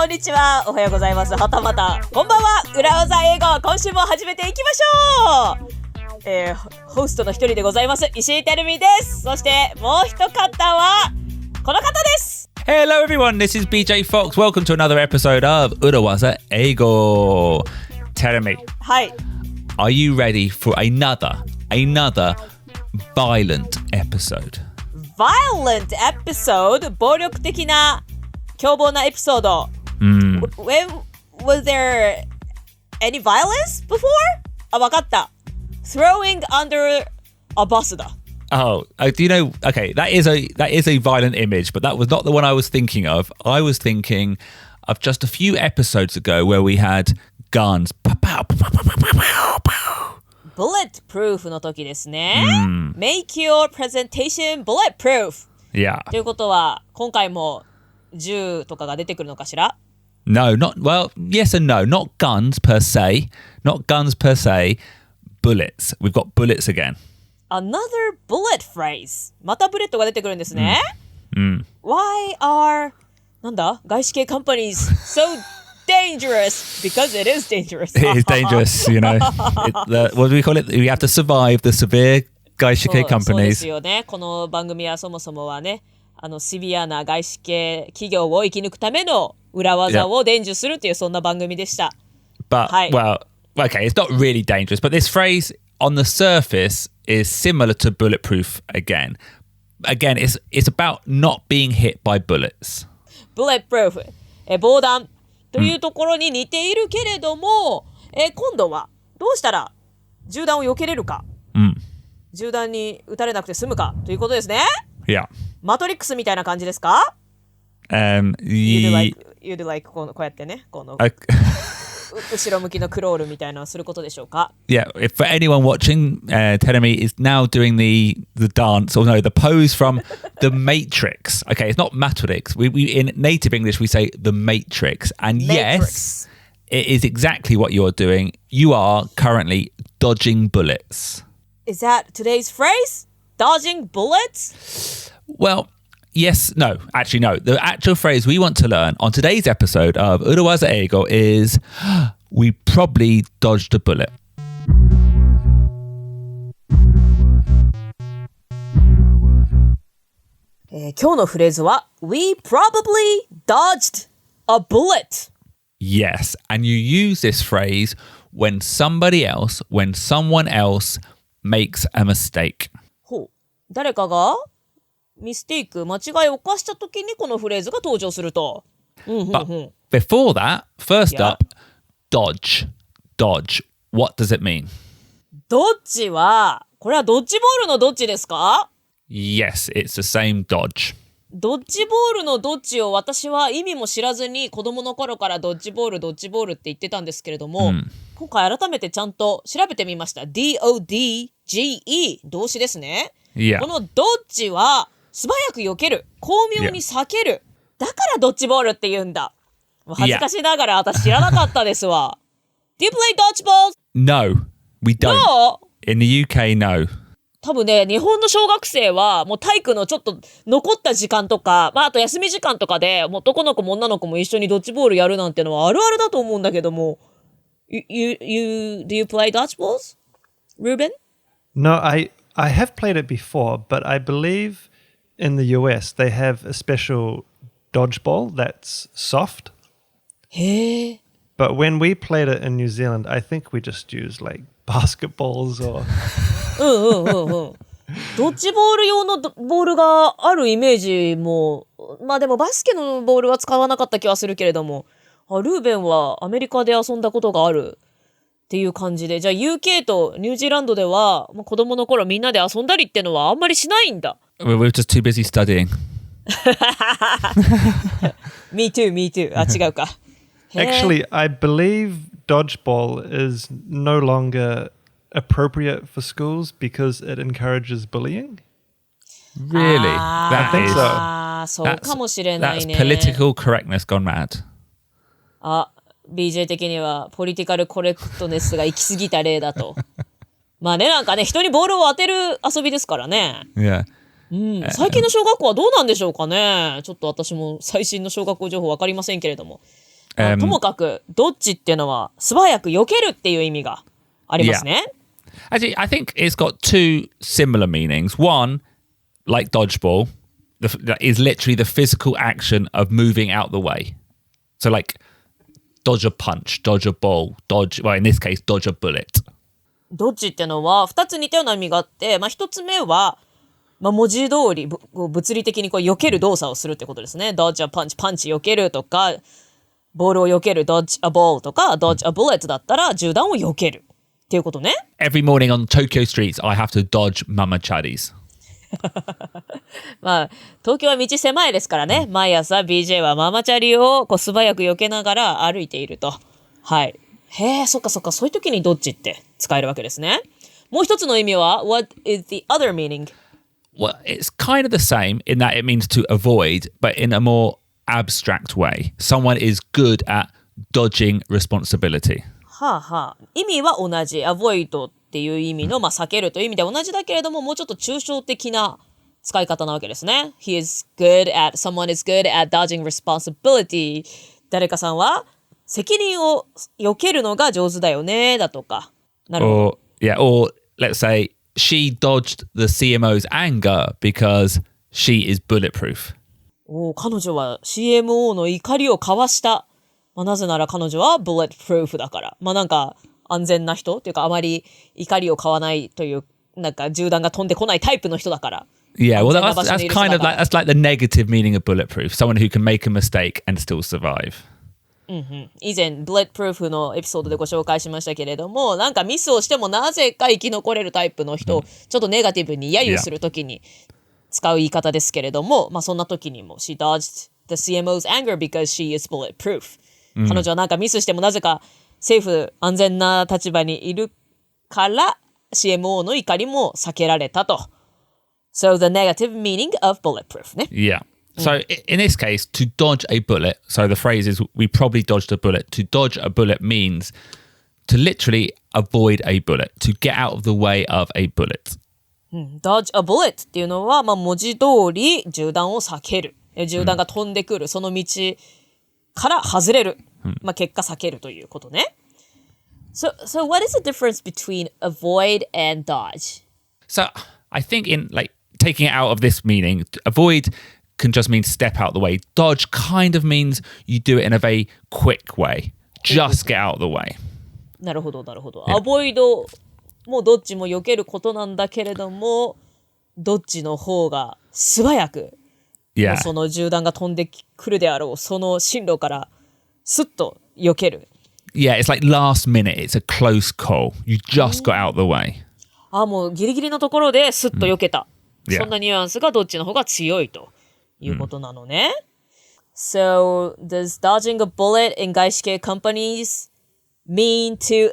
んにちは、おはようございます、はたまたこんばんは。裏技英語、今週も始めていきましょう。ホストの一人でございます石井てるみです。そしてもう一方はこの方です。 Hello everyone, this is BJ Fox. Welcome to another episode of 裏技英語。Terumi, はい、 are you ready for another violent episode? Violent episode、 暴力的な凶暴なエピソード。When was there any violence before? あ、わかった。Throwing under a bus だ。Oh, do you know? Okay, that is a violent image, but that was not the one I was thinking of. I was thinking of just a few episodes ago where we had guns. Bulletproof の時ですね。Make your presentation bulletproof. Yeah. ということは今回も銃とかが出てくるのかしら？ No, well, yes and no. Not guns per se. Bullets. We've got bullets again. Another bullet phrase. またブレットが出てくるんですね。Why are なんだ外資系 companies so dangerous? Because it is dangerous. It is dangerous, you know. What do we call it? We have to survive the severe 外資系 companies. そうですよね。この番組はそもそもはね、シビアな外資系企業を生き抜くための裏技を伝授するというそんな番組でした。But, はい。 well, okay, it's not really dangerous, but this phrase on the surface is similar to bulletproof again. Again, it's about not being hit by bullets. Bulletproof、防弾というところに似ているけれども、今度はどうしたら銃弾を避けれるか、銃弾に撃たれなくて済むかということですね。Yeah. マトリックスみたいな感じですか？ You do like こうやってね、この後ろ向きのクロールみたいなのをすることでしょうか？ Yeah, if for anyone watching, Terumi is now doing the dance, or no, the pose from The Matrix. Okay, it's not Matrix. We in native English we say The Matrix, and Matrix. Yes, it is exactly what you're doing. You are currently dodging bullets. Is that today's phrase? Dodging bullets? Well, yes, no, actually no. The actual phrase we want to learn on today's episode of 裏技英語 is we probably dodged a bullet. 今日のフレーズは We probably dodged a bullet. Yes, and you use this phrase when someone else makes a mistake. ほう、誰かがミステイク、間違いを犯した時にこのフレーズが登場すると。But before that, first Yeah. up, dodge. What does it mean? ドッジは、これはドッジボールのどっちですか？ Yes, it's the same dodge. ドッジボールのどっちを私は意味も知らずに子供の頃からドッジボールって言ってたんですけれども、今回改めてちゃんと調べてみました。DODGE 動詞ですね。Yeah. このドッジは素早く避ける、巧妙に避ける。だからドッジボールって言うんだ。もう恥ずかしながら私知らなかったですわ。Do you play dodgeball? No, we don't. No. In the UK, no. 多分ね、日本の小学生はもう体育のちょっと残った時間とか、あと休み時間とかでもう男の子も女の子も一緒にドッジボールやるなんてのはあるあるだと思うんだけども。Do you play dodgeballs, Ruben? No, I have played it before, but I believe in the US they have a special dodgeball that's soft. へえ。 But when we played it in New Zealand, I think we just used like basketballs or ドッジボール用のボールがあるイメージも、でもバスケのボールは使わなかった気はするけれども、ルーベンはアメリカで遊んだことがあるっていう感じで、じゃあ UK とニュージーランドでは子供の頃みんなで遊んだりってのはあんまりしないんだ。We were just too busy studying. Me too. あ、違うか。actually, I believe dodgeball is no longer appropriate for schools because it encourages bullying. Really? I think so. ああ、そうかもしれないね。That's political correctness gone mad. あ、BJ 的にはポリティカルコレクトネスが行き過ぎた例だと。まあね、なんかね、人にボールを当てる遊びですからね。Yeah. 最近の小学校はどうなんでしょうかね。ちょっと私も最新の小学校情報わかりませんけれども。ともかく、どっちっていうのは素早く避けるっていう意味がありますね。Actually, I think it's got two similar meanings. One, like dodgeball, that is literally the physical action of moving out the way. So like dodge a punch, dodge a ball, well, in this case, dodge a bullet. どっちっていうのは2つ似たような意味があって、1つ目は、文字通り物理的に避ける動作をするってことですね。dodge a punch、パンチ避けるとか、ボールを避ける dodge a ball とか dodge a bullet だったら銃弾を避けるっていうことね。Every morning on Tokyo streets, I have to dodge mamachadis. 東京は道狭いですからね。毎朝 BJ はママチャリを素早く避けながら歩いていると。はい。へえ、そっか。そういう時にどっちって使えるわけですね。もう一つの意味は What is the other meaning? Well, it's kind of the same in that it means to avoid, but in a more abstract way. Someone is good at dodging responsibility. 意味は同じ。avoid っていう意味の、避けるという意味で同じだけれども、もうちょっと抽象的な使い方なわけですね。Someone is good at dodging responsibility. 誰かさんは責任を避けるのが上手だよね、だとか。なるほど。or let's say she dodged the CMO's anger because she is bulletproof. 彼女は CMO の怒りをかわした。なぜなら彼女は bulletproof だから。なんか安全な人っていうかあまり怒りを買わないというなんか銃弾が飛んでこないタイプの人だから。Yeah, well that's kind of like the negative meaning of bulletproof. Someone who can make a mistake and still survive. 以前 bulletproof のエピソードでご紹介しましたけれども、なんかミスをしてもなぜか生き残れるタイプの人をちょっとネガティブに揶揄するときに使う言い方ですけれども、そんな時にも She dodged the CMO's anger because she is bulletproof. 彼女はなんかミスしてもなぜかセーフ安全な立場にいるから CMO の怒りも避けられたと。So the negative meaning of bulletproof ね。Yeah. So in this case, to dodge a bullet, so the phrase is we probably dodged a bullet. To dodge a bullet means to literally avoid a bullet, to get out of the way of a bullet. Dodge a bullet っていうのは、文字通り銃弾を避ける。銃弾が飛んでくる、その道から外れる。結果避けるということね。So what is the difference between avoid and dodge? So I think in like taking it out of this meaning, avoid can just mean step out the way. Dodge kind of means you do it in a very quick way. Just get out the way. なるほど。avoid もどっちも避けることなんだけれども、どっちの方が素早く、その銃弾が飛んでくるであろう、その進路からスッと避ける。Yeah, it's like last minute. It's a close call. You just got out the way. もうギリギリのところでスッと避けた。そんなニュアンスがどっちの方が強いということなのね。So, does dodging a bullet in 外資系 companies mean to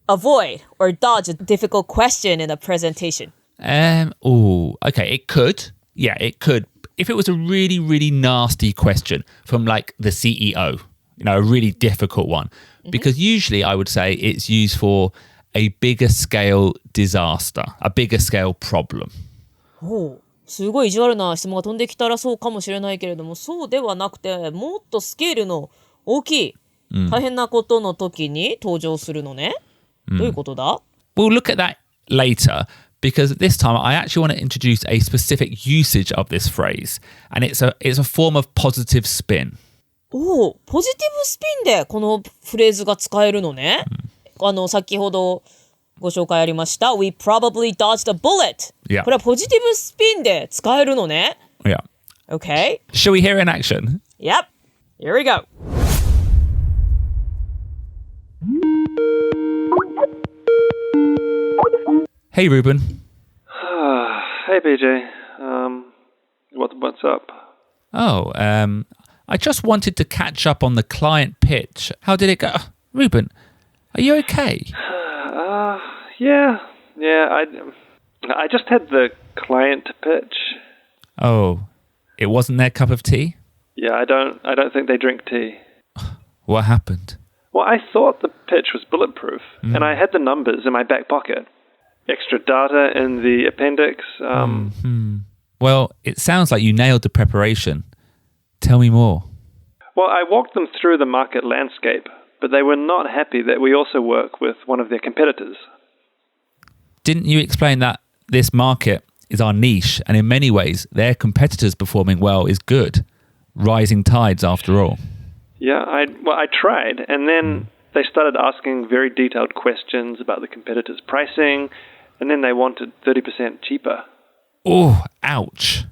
avoid or dodge a difficult question in a presentation? Okay, it could. Yeah, it could. If it was a really, really nasty question from like the CEO, a really difficult one. Because usually I would say it's used for a bigger scale disaster, a bigger scale problem. すごい意地悪な質問が飛んできたらそうかもしれないけれども、そうではなくて、もっとスケールの大きい、大変なことの時に登場するのね。どういうことだ？ We'll look at that later because this time I actually want to introduce a specific usage of this phrase, and it's a form of positive spin. ポジティブスピンでこのフレーズが使えるのね。先ほどご紹介ありました We probably dodged a bullet. Yeah. これはポジティブスピンで使えるのね。Yeah. Okay. Shall we hear it in action? Yep. Here we go. Hey, Ruben. Hey, BJ. What's up? Oh, I just wanted to catch up on the client pitch. How did it go? Ruben, are you okay? Yeah. I just had the client pitch. Oh, it wasn't their cup of tea? Yeah, I don't think they drink tea. What happened? Well, I thought the pitch was bulletproof, and I had the numbers in my back pocket. Extra data in the appendix. Well, it sounds like you nailed the preparation. Tell me more. Well, I walked them through the market landscape, but they were not happy that we also work with one of their competitors. Didn't you explain that this market is our niche, and in many ways, their competitors performing well is good? Rising tides, after all. Yeah, I tried, and then they started asking very detailed questions about the competitors' pricing, and then they wanted 30% cheaper. Oh, ouch.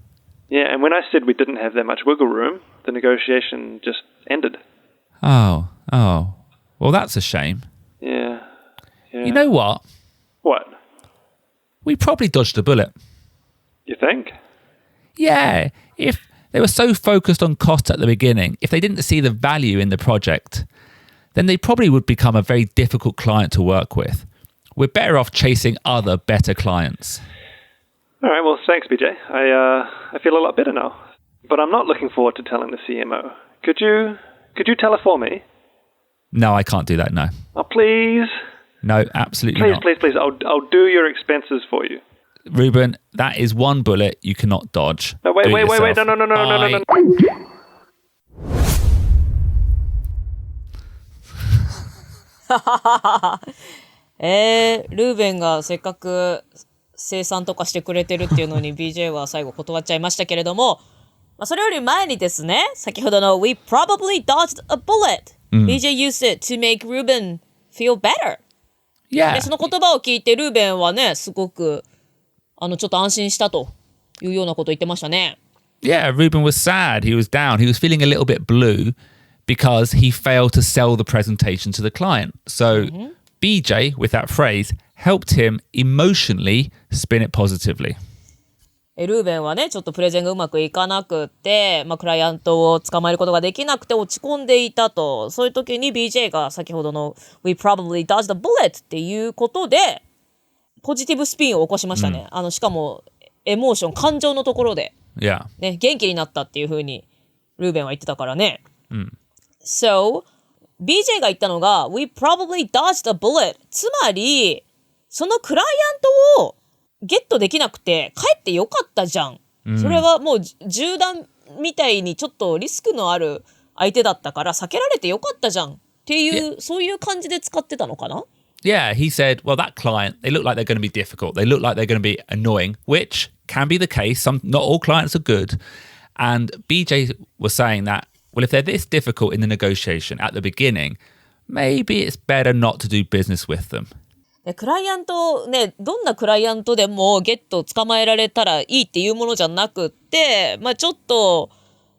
Yeah, and when I said we didn't have that much wiggle room, the negotiation just ended. Oh. Well, that's a shame. Yeah. You know what? What? We probably dodged a bullet. You think? Yeah, if they were so focused on cost at the beginning, if they didn't see the value in the project, then they probably would become a very difficult client to work with. We're better off chasing other better clients. All right, well, thanks, BJ. I feel a lot better now. But I'm not looking forward to telling the CMO. Could you tell her for me? No, I can't do that, no. Oh, please. No, absolutely Please, not. please. I'll do your expenses for you. Ruben, that is one bullet you cannot dodge. No, wait. Do it No. yourself.ルーベンがせっかく生産とかしてくれてるっていうのに BJ は最後断っちゃいましたけれども、それより前にですね、先ほどの We probably dodged a bullet、BJ used it to make Ruben feel better、Yeah. でその言葉を聞いてルーベンはね、すごくちょっと安心したというようなことを言ってましたね。Yeah, Ruben was sad. He was down. He was feeling a little bit blue because he failed to sell the presentation to the client. So BJ, with that phrase, helped him emotionally spin it positively. ルーベンはね、ちょっとプレゼンがうまくいかなくて、クライアントを捕まえることができなくて落ち込んでいたと。そういう時に BJ が先ほどの We probably dodged a bullet っていうことで、ポジティブスピンを起こしましたね。しかも、エモーション、感情のところで、Yeah. ね、元気になったっていう風に、ルーベンは言ってたからね。So, BJ が言ったのが、We probably dodged a bullet。つまり、そのクライアントをゲットできなくて、かえってよかったじゃん。それはもう、銃弾みたいにちょっとリスクのある相手だったから、避けられてよかったじゃん。っていう、そういう感じで使ってたのかなYeah, he said, well, that client, they look like they're going to be difficult. They look like they're going to be annoying, which can be the case. Not all clients are good. And BJ was saying that, well, if they're this difficult in the negotiation at the beginning, maybe it's better not to do business with them. クライアントね、どんなクライアントでもゲット捕まえられたらいいっていうものじゃなくって、ちょっと、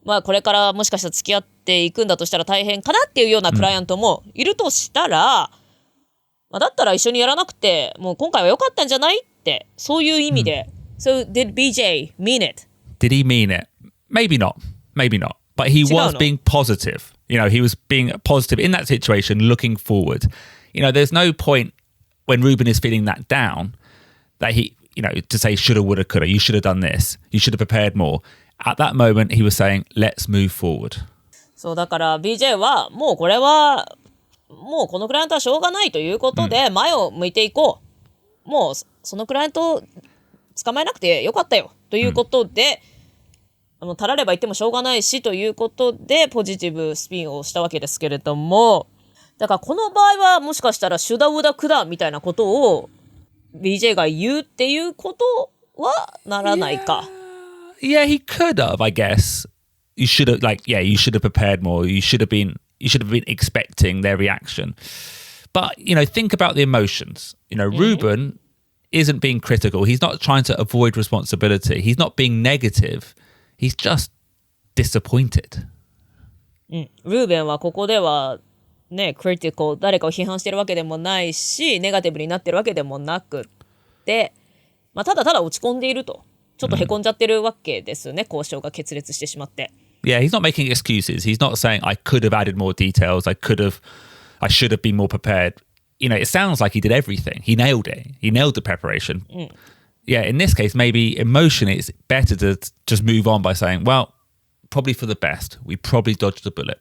これからもしかしたら付き合っていくんだとしたら大変かなっていうようなクライアントもいるとしたら、だったら一緒にやらなくて、もう今回は良かったんじゃないって、そういう意味で。So, did BJ mean it? Did he mean it? Maybe not. Maybe not. But he was being positive. You know, he was being positive in that situation, looking forward. You know, there's no point when Ruben is feeling that down that he, you know, to say shoulda, woulda, coulda, you should have done this, you should have prepared more. At that moment, he was saying, let's move forward. そう、だから BJ は、もうこれは、もうこのクライアントはしょうがないということで、前を向いていこう。もうそのクライアントを捕まえなくてよかったよということで、たられば言ってもしょうがないしということで、ポジティブスピンをしたわけですけれども、だからこの場合はもしかしたらシュダウダクダみたいなことを BJ が言うっていうことはならないか。Yeah, he could have, I guess. You should have, you should have prepared more. You should have been expecting their reaction. But, you know, think about the emotions. You know, Ruben isn't being critical. He's not trying to avoid responsibility. He's not being negative. He's just disappointed. ルーベンはここではね、critical、誰かを批判してるわけでもないし、ネガティブになってるわけでもなくって、ただただ落ち込んでいると。ちょっとへこんじゃってるわけですね、交渉が決裂してしまって。Yeah, he's not making excuses. He's not saying, I could have added more details. I should have been more prepared. You know, it sounds like he did everything. He nailed it. He nailed the preparation. Yeah, in this case, maybe emotionally, it's better to just move on by saying, well, probably for the best. We probably dodged the bullet.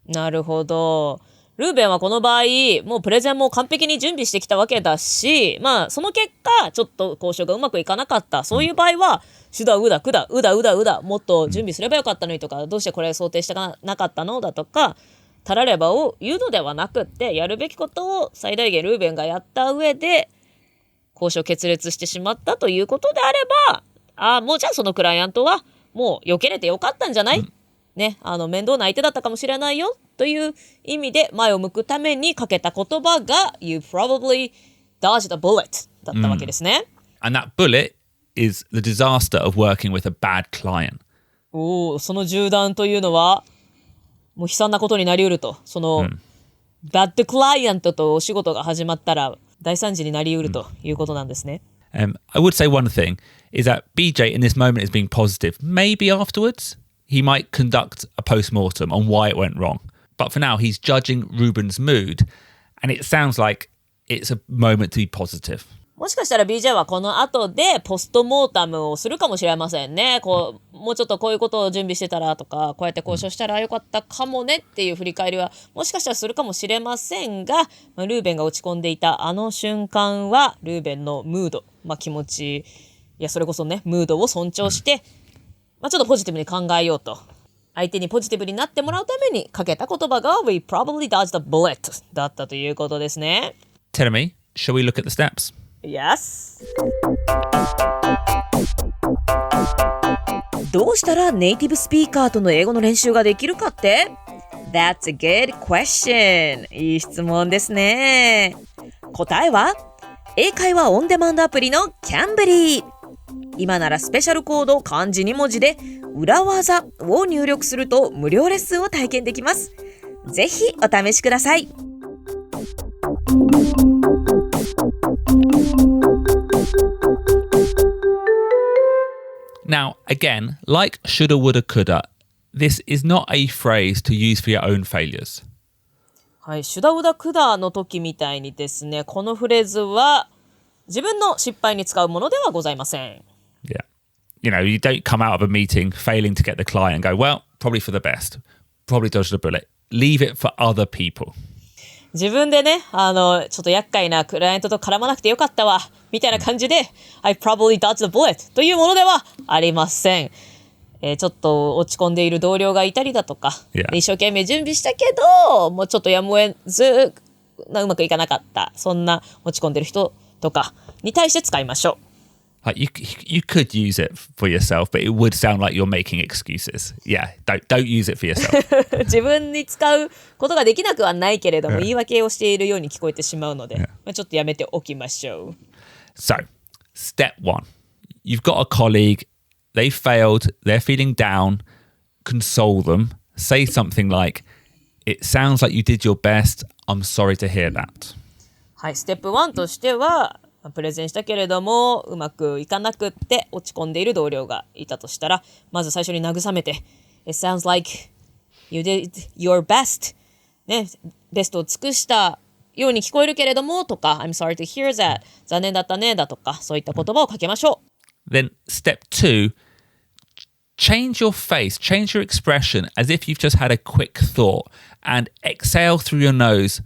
なるほど。ルーベンはこの場合、もうプレゼンも完璧に準備してきたわけだし、まあその結果、ちょっと交渉がうまくいかなかった。そういう場合は、シュダウダクダ、うだうだうだ、もっと準備すればよかったのにとか、どうしてこれ想定してなかったのだとか、たらればを言うのではなくって、やるべきことを最大限ルーベンがやった上で、交渉決裂してしまったということであれば、もうじゃあそのクライアントは、もう避けれてよかったんじゃない、ね、面倒な相手だったかもしれないよという意味で前を向くためにかけた言葉が You probably dodged a bullet だったわけですね。And that bullet is the disaster of working with a bad client. その銃弾というのはもう悲惨なことになりうると。その、バッドクライアントとお仕事が始まったら大惨事になりうるということなんですね。I would say one thing is that BJ in this moment is being positive. Maybe afterwards he might conduct a post-mortem on why it went wrong. But for now, he's judging Ruben's mood, and it sounds like it's a moment to be positive. もしかしたら BJ はこの後でポストモータムをするかもしれませんね。もうちょっとこういうことを準備してたらとか、こうやって交渉したらよかったかもねっていう振り返りはもしかしたらするかもしれませんが、ルーベンが落ち込んでいたあの瞬間はルーベンのムード、気持ち、いやそれこそね、ムードを尊重して、ちょっとポジティブに考えようと。相手にポジティブになってもらうためにかけた言葉が We probably dodged a bullet だったということですね。Tell me, shall we look at the steps? Yes. どうしたらネイティブスピーカーとの英語の練習ができるかって？ That's a good question. いい質問ですね。答えは英会話オンデマンドアプリのキャンベリー。今ならスペシャルコード漢字2文字で裏技を入力すると無料レッスンを体験できます。ぜひお試しください。Now, again, like shoulda, woulda, coulda, this is not a phrase to use for your own failures. はい、シュダウダクダの時みたいにですね、このフレーズは自分の失敗に使うものではございません。Yeah. You know, you don't come out of a meeting failing to get the client and go, well, probably for the best. Probably dodged a bullet. Leave it for other people. 自分でね、ちょっと厄介なクライアントと絡まなくてよかったわ、みたいな感じで、I probably dodged the bullet というものではありません。ちょっと落ち込んでいる同僚がいたりだとか、一生懸命準備したけど、もうちょっとやむを得ず、うまくいかなかった。そんな落ち込んでる人とかに対して使いましょう。You could use it for yourself, but it would sound like you're making excuses. Yeah, don't use it for yourself. 自分に使うことができなくはないけれども、言い訳をしているように聞こえてしまうので、ちょっとやめておきましょう。So, step 1. You've got a colleague, they failed, they're feeling down, console them, say something like, it sounds like you did your best, I'm sorry to hear that. はい、ステップ1としては、プレゼンしたけれどもうまくいかなくって落ち込んでいる同僚がいたとしたら、まず最初に慰めて It sounds like you did your best ね、ベストを尽くしたように聞こえるけれどもとか I'm sorry to hear that 残念だったねだとか、そういった言葉をかけましょう。Then step 2, change your face, change your expression as if you've just had a quick thought and exhale through your nose.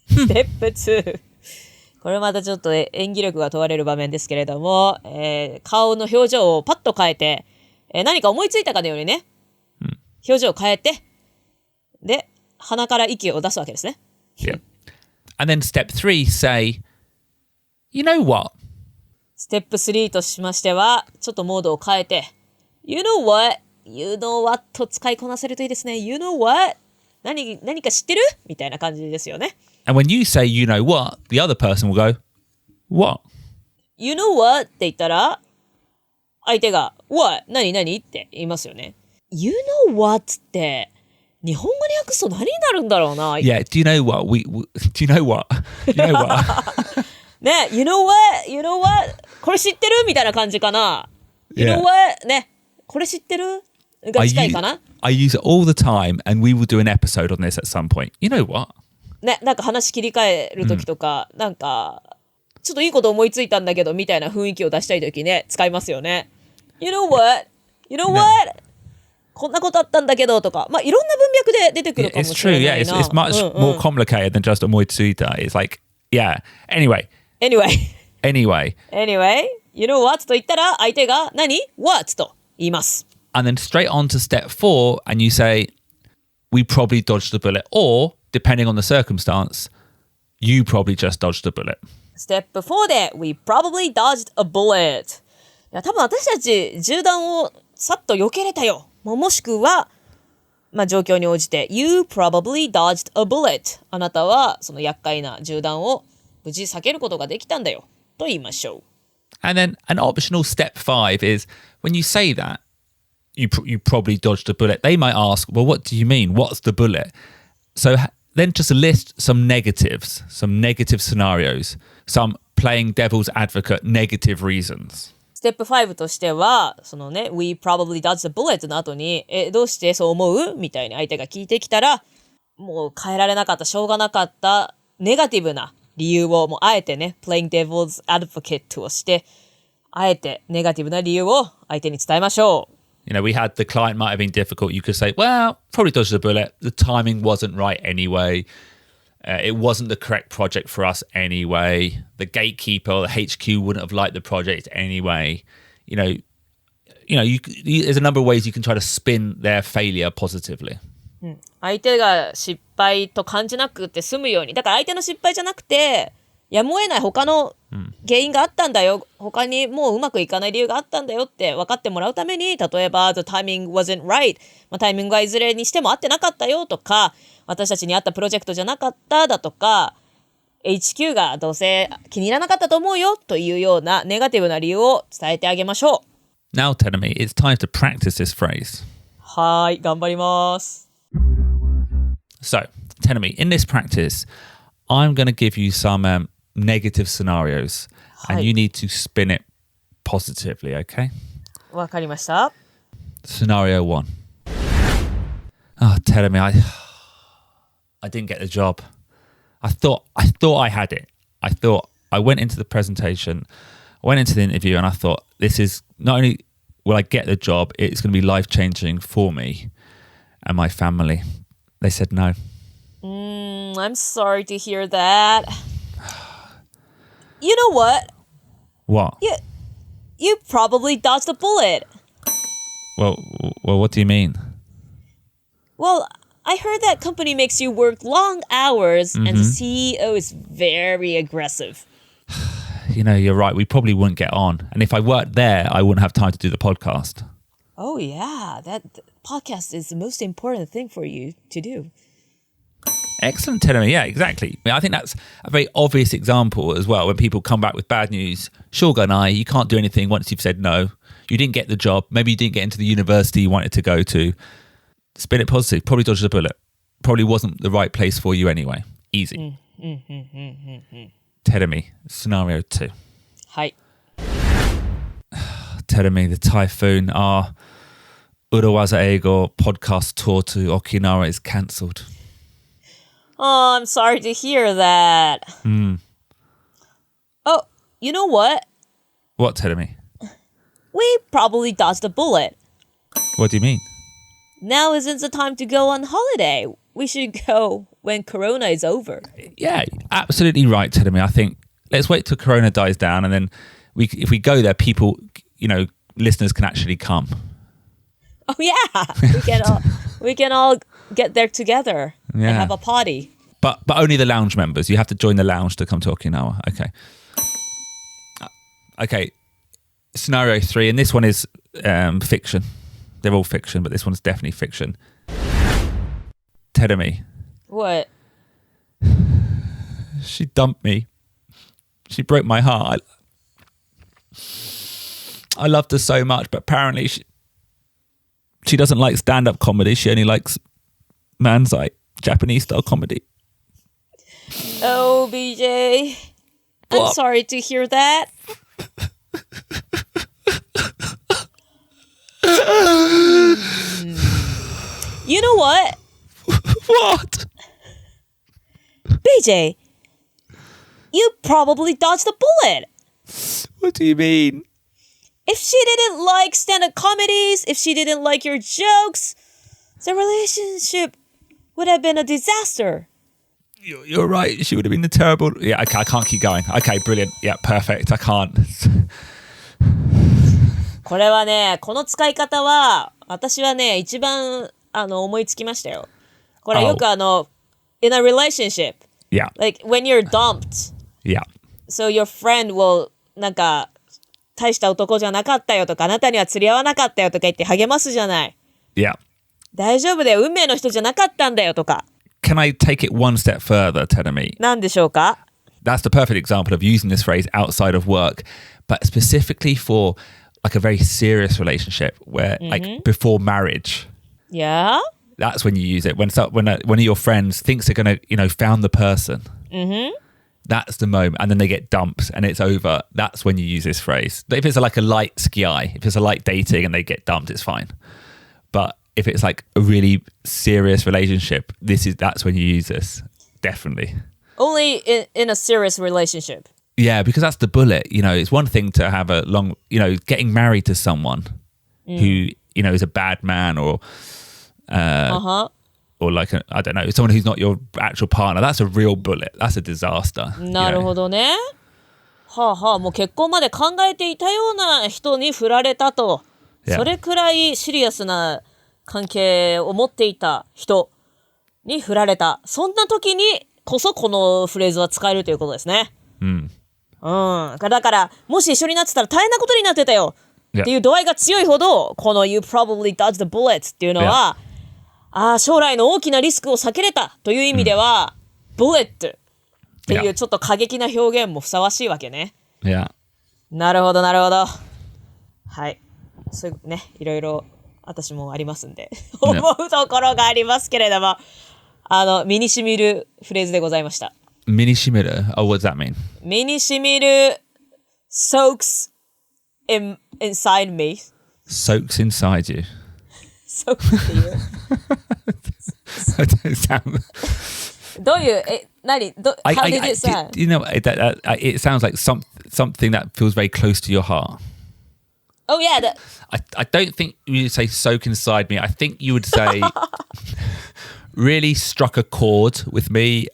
ステップ2、これまたちょっと演技力が問われる場面ですけれども、顔の表情をパッと変えて、何か思いついたかのようにね、表情を変えて、で、鼻から息を出すわけですね。Yeah. And then step 3, say, you know what? ステップ3としましては、ちょっとモードを変えて、You know what? You know what? と使いこなせるといいですね。You know what? 何か知ってるみたいな感じですよね。And when you say you know what, the other person will go, what? You know what? って言ったら、相手が What? 何って言いますよね。You know what? って、日本語に訳すと何になるんだろうな。Yeah, do you know what? Do you know what? You know what? ね、You know what? You know what? これ知ってるみたいな感じかな。You know what? ね、これ知ってるが近いかな。I use it all the time and we will do an episode on this at some point. You know what? ね、なんか話切り替えるときとか、なんか、ちょっといいこと思いついたんだけど、みたいな雰囲気を出したいときね、使いますよね。You know what? You know what? こんなことあったんだけどとか、まあいろんな文脈で出てくるかも It's しれ true. ない Yeah, な。 it's much more complicated than just omoitsuita. It's like, yeah. Anyway, Anyway, you know what? と言ったら相手が何 ?What? と言います。and then straight on to step 4, and you say, we probably dodged the bullet, or depending on the circumstance, you probably just dodged the bullet. ステップ4で We probably dodged a bullet。 いや多分私たち銃弾をさっと避けれたよ。もしくは、まあ、状況に応じて You probably dodged a bullet。 あなたはその厄介な銃弾を無事避けることができたんだよと言いましょう。 And then an optional step 5 is when you say that, you probably dodged a bullet. They might ask, well, what do you mean? What's the bullet? So then just list some negatives, some negative scenarios, some playing devil's advocate negative reasons. ステップ5としては、そのね、We probably dodged a bullet の後に、どうしてそう思うみたいに相手が聞いてきたら、もう変えられなかった、しょうがなかった、ネガティブな理由を、もうあえてね、playing devil's advocate をして、あえてネガティブな理由を相手に伝えましょう。You know, we had the client might have been difficult. You could say, well, probably dodged a bullet. The timing wasn't right anyway. It wasn't the correct project for us anyway. The gatekeeper or the HQ wouldn't have liked the project anyway. You there's a number of ways you can try to spin their failure positively. 相手が失敗と感じなくて済むように。だから相手の失敗じゃなくて、やむを得ない他の原因があったんだよ。他にもううまくいかない理由があったんだよって分かってもらうために、例えば The timing wasn't right、タイミングがいずれにしても合ってなかったよとか、私たちに合ったプロジェクトじゃなかっただとか、HQ がどうせ気に入らなかったと思うよというようなネガティブな理由を伝えてあげましょう。 Now, Tenemi, it's time to practice this phrase. はい、頑張ります。 So, Tenemi, in this practice, I'm going to give you some negative scenarios, and you need to spin it positively, okay? わかりました。 Scenario 1. Oh, Tenemi, I didn't get the job. I thought I had it. I thought I went into the presentation, I went into the interview, and I thought this is not only will I get the job, it's going to be life-changing for me and my family. They said no. I'm sorry to hear that. You know what? What? You probably dodged a bullet. Well, what do you mean? Well, I heard that company makes you work long hours and the CEO is very aggressive. You know, you're right. We probably wouldn't get on. And if I worked there, I wouldn't have time to do the podcast. Oh, yeah. That podcast is the most important thing for you to do. Excellent, Tenemi. Yeah, exactly. I think that's a very obvious example as well. When people come back with bad news, Shogunai, you can't do anything once you've said no. You didn't get the job. Maybe you didn't get into the university you wanted to go to. Spin it positive. Probably dodged a bullet. Probably wasn't the right place for you anyway. Easy. Tenemi, scenario 2. はい。 Tenemi, the typhoon, our Urawaza Eigo podcast tour to Okinawa is cancelled. Oh, I'm sorry to hear that. Oh, you know what? What, Tenemi? We probably dodged a bullet. What do you mean? Now isn't the time to go on holiday. We should go when Corona is over. Yeah, absolutely right, Tenemi. I think let's wait till Corona dies down, and then if we go there, people, listeners can actually come. Oh yeah, we can all get there together and have a party. But only the lounge members. You have to join the lounge to come to Okinawa. Okay. Scenario 3, and this one is fiction. They're all fiction, but this one's definitely fiction. Terumi. What? She dumped me. She broke my heart. I loved her so much, but apparently she doesn't like stand-up comedy. She only likes manzai, Japanese-style comedy. Oh, BJ. I'm sorry to hear that. You know what? What? BJ, you probably dodged the bullet. What do you mean? if she didn't like stand-up comedies, if she didn't like your jokes, the relationship would have been a disaster. You're right. She would have been the terrible. Yeah, okay, I can't keep going. Okay, brilliant. Yeah, perfect. I can't. これはね、この使い方は、私はね、一番、思いつきましたよ。これよくin a relationship, Yeah. like when you're dumped, Yeah. so your friend will, なんか、大した男じゃなかったよとか、あなたには釣り合わなかったよとか言って励ますじゃない。Yeah. 大丈夫だよ、運命の人じゃなかったんだよとか。Can I take it one step further, Tedemi? なんでしょうか？ That's the perfect example of using this phrase outside of work, but specifically for like a very serious relationship where like before marriage. Yeah? That's when you use it. When one of your friends thinks they're going to, found the person. That's the moment. And then they get dumped and it's over. That's when you use this phrase. If it's like a light ski, if it's a light dating and they get dumped, it's fine. But if it's like a really serious relationship, that's when you use this. Definitely. Only in a serious relationship. Yeah, because that's the bullet. It's one thing to have a long, getting married to someone who, is a bad man or like, I don't know, someone who's not your actual partner. That's a real bullet. That's a disaster. なるほどね。はあはあ、もう結婚まで考えていたような人に振られたと。Yeah. それくらいシリアスな関係を持っていた人に振られた。そんな時にこそこのフレーズは使えるということですね。だから、もし一緒になってたら大変なことになってたよ。っていう度合いが強いほど、この You probably dodged the bullet っていうのは、将来の大きなリスクを避けれたという意味では、bullet っていうちょっと過激な表現もふさわしいわけね。Yeah. なるほど、なるほど。はい。そういうね、いろいろ私もありますんで、思うところがありますけれども、身に染みるフレーズでございました。身に染みる? Oh, what does that mean? 身に染みる soaks inside me. Soaks inside you. soaks っていう。I don't sound... どういう、何ど how did it sound? It sounds like something that feels very close to your heart. Oh, yeah. I don't think you would say soak inside me. I think you would say really struck a chord with me,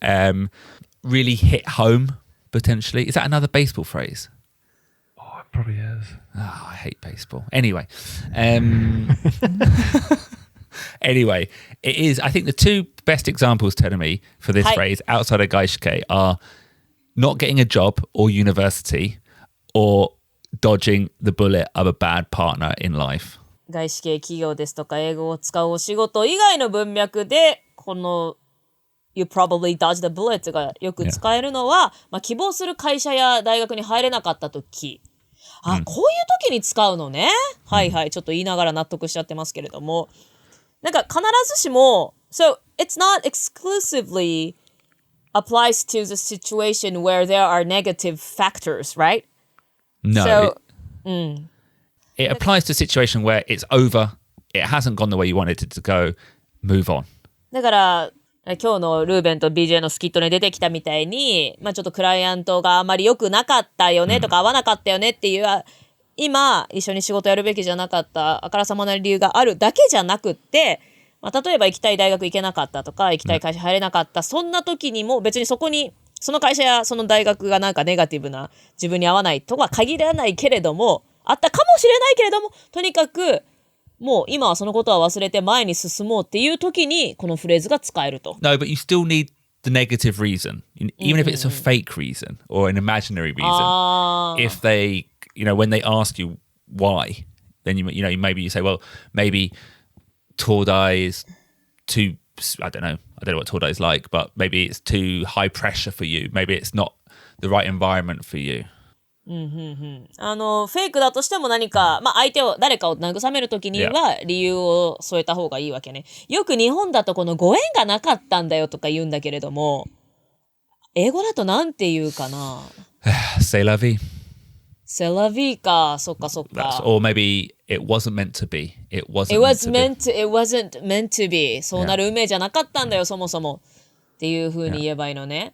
really hit home, potentially. Is that another baseball phrase? Oh, it probably is. Oh, I hate baseball. Anyway. Anyway, it is. I think the two best examples, Tedemi, for this phrase outside of Gaishike are not getting a job or university or dodging the bullet of a bad partner in life. 外資系企業ですとか英語を使うお仕事以外の文脈でこの You probably dodged the bullet がよく使えるのは、希望する会社や大学に入れなかった時、こういう時に使うのね。はいはい、ちょっと言いながら納得しちゃってますけれども、なんか必ずしも So it's not exclusively applies to the situation where there are negative factors, right? No. So, it applies to a situation where it's over, it hasn't gone the way you wanted it to go, move on. だから今日のルーベンと BJ のスキットに出てきたみたいに、ちょっとクライアントがあまり良くなかったよねとか、合わなかったよねっていう、今一緒に仕事やるべきじゃなかったあからさまな理由があるだけじゃなくって、例えば行きたい大学行けなかったとか、行きたい会社入れなかった、そんな時にも別にそこにその会社やその大学がなんかネガティブな自分に合わないとは限らないけれども、あったかもしれないけれども、とにかくもう今はそのことは忘れて前に進もうっていう時にこのフレーズが使えると。No, but you still need the negative reason, even if it's a fake reason or an imaginary reason. If they, when they ask you why, then maybe you say, well, maybe Tordai is too, I don't know what Tordai is like, but maybe it's too high pressure for you. Maybe it's not the right environment for you. フェイクだとしても何か、誰かを慰めるときには理由を添えた方がいいわけね。よく日本だとこのご縁がなかったんだよとか言うんだけれども、英語だとなんて言うかな。C'est la vie. C'est la vie か、そっかそっか。Or maybe it wasn't meant to be. It wasn't meant to be. そうなる運命じゃなかったんだよ、そもそも。っていう風に言えばいいのね。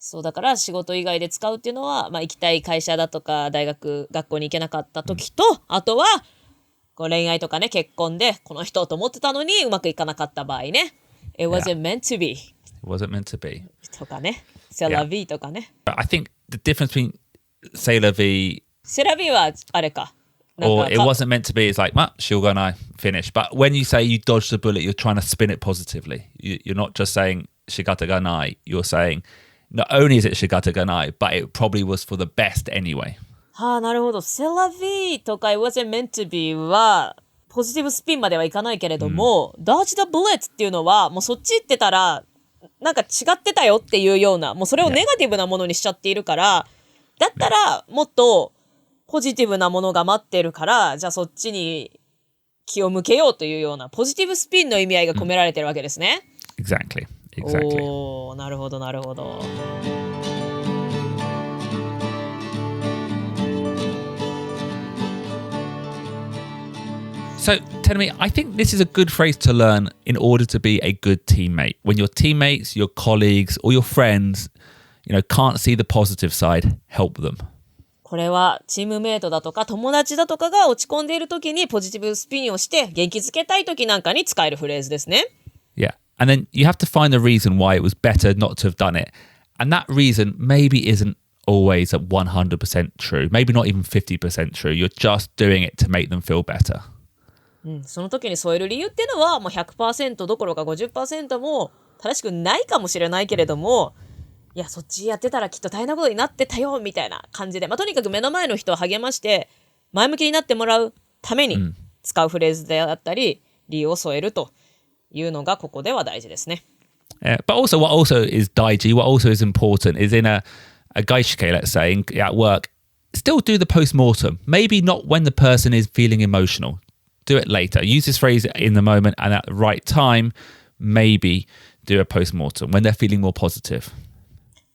そうだから仕事以外で使うっていうのは、まあ行きたい会社だとか学校に行けなかった時と、あとはこう恋愛とかね、結婚でこの人と思ってたのにうまくいかなかった場合ね。It wasn't meant to be. It wasn't meant to be. とかね。C'est la vie とかね。I think the difference between c'est la vie C'est la vie はあれか。or it wasn't meant to be is like, she'll go and I finish. But when you say you dodged the bullet, you're trying to spin it positively. You're not just saying shigata ga nai. You're saying not only is it shigata ga nai, but it probably was for the best anyway. はあ、なるほど。C'est la vie とか It wasn't meant to be はポジティブスピンまではいかないけれども、Dodge the bullet っていうのはもうそっち行ってたらなんか違ってたよっていうような、もうそれをネガティブなものにしちゃっているから、だったらもっとポジティブなものが待ってるから、じゃあそっちに気を向けようというようなポジティブスピンの意味合いが込められてるわけですね。Exactly. おー、なるほどなるほど。So, tell me, I think this is a good phrase to learn in order to be a good teammate. When your teammates, your colleagues, or your friends, can't see the positive side, help them. これはチームメイトだとか友達だとかが落ち込んでいる時にポジティブスピンをして元気づけたい時なんかに使えるフレーズですね。Yeah. And then you have to find the reason why it was better not to have done it. And that reason maybe isn't always at 100% true. Maybe not even 50% true. You're just doing it to make them feel better. その時に添える理由っていうのはもう 100% どころか 50% も正しくないかもしれないけれども、いやそっちやってたらきっと大変なことになってたよみたいな感じで、とにかく目の前の人を励まして前向きになってもらうために使うフレーズであったり理由を添えるというのがここでは大事ですね。But also what also is daiji, what also is important is in a gaishike, let's say, at work, still do the post-mortem. Maybe not when the person is feeling emotional. Do it later. Use this phrase in the moment and at the right time, maybe do a post-mortem when they're feeling more positive.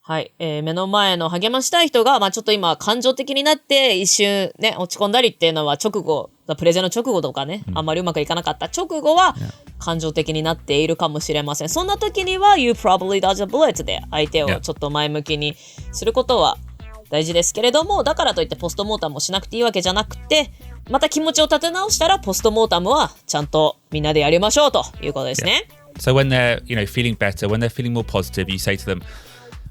はい、目の前の励ましたい人が、ちょっと今感情的になって一瞬ね落ち込んだりっていうのは直後、プレゼンの直後とかね、あんまりうまくいかなかった直後は感情的になっているかもしれません。そんな時には You probably dodged a bullet で相手をちょっと前向きにすることは大事ですけれども、だからといってポストモータムをしなくていいわけじゃなくて、また気持ちを立て直したらポストモータムはちゃんとみんなでやりましょうということですね。So when they're, feeling better, when they're feeling more positive, you say to them,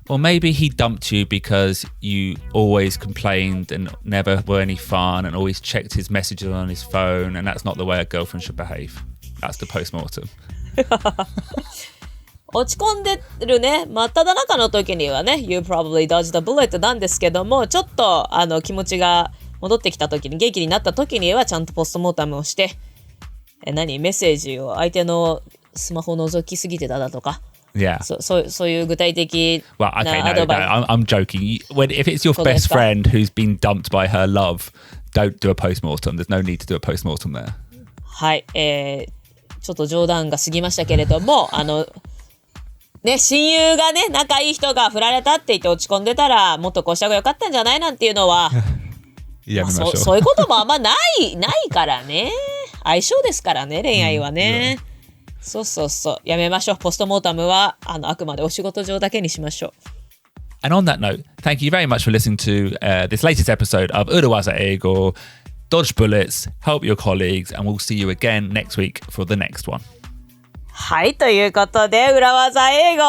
well, maybe he dumped you because you always complained and never were any fun and always checked his messages on his phone, and that's not the way a girlfriend should behave. That's the post-mortem. 落ち込んでるね、真っ只中の時にはね、You probably dodged the bullet なんですけども、ちょっと気持ちが戻ってきた時に、元気になった時にはちゃんとポストモータムをして、メッセージを相手のスマホを覗きすぎてただとか、Yeah. そういう具体的な Well, okay, アドバイス。I'm joking. If it's your best friend who's been dumped by her love, don't do a post-mortem. There's no need to do a post-mortem there. はい、ちょっと冗談が過ぎましたけれども、ね、親友がね、仲いい人が振られたって言って落ち込んでたら、もっとこうした方がよかったんじゃないなんていうのは、そういうこともあんまないからね。相性ですからね、恋愛はね。そう。やめましょう。ポストモータムは、あくまでお仕事上だけにしましょう。And on that note, thank you very much for listening to this latest episode of 裏技英語 Dodge bullets, help your colleagues, and we'll see you again next week for the next one. はい、ということで、裏技英語。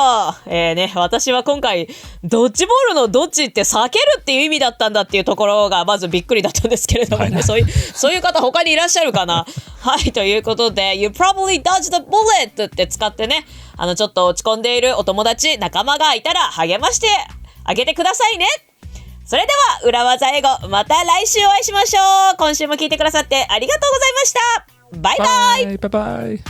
私は今回、ドッジボールのドッジって避けるっていう意味だったんだっていうところが、まずびっくりだったんですけれどもね、そういう方他にいらっしゃるかな。はい、ということで、You probably dodged the bullet って使ってね、ちょっと落ち込んでいるお友達、仲間がいたら励ましてあげてくださいね。それでは、裏技英語、また来週お会いしましょう。今週も聞いてくださってありがとうございました。バイバイ。Bye. Bye.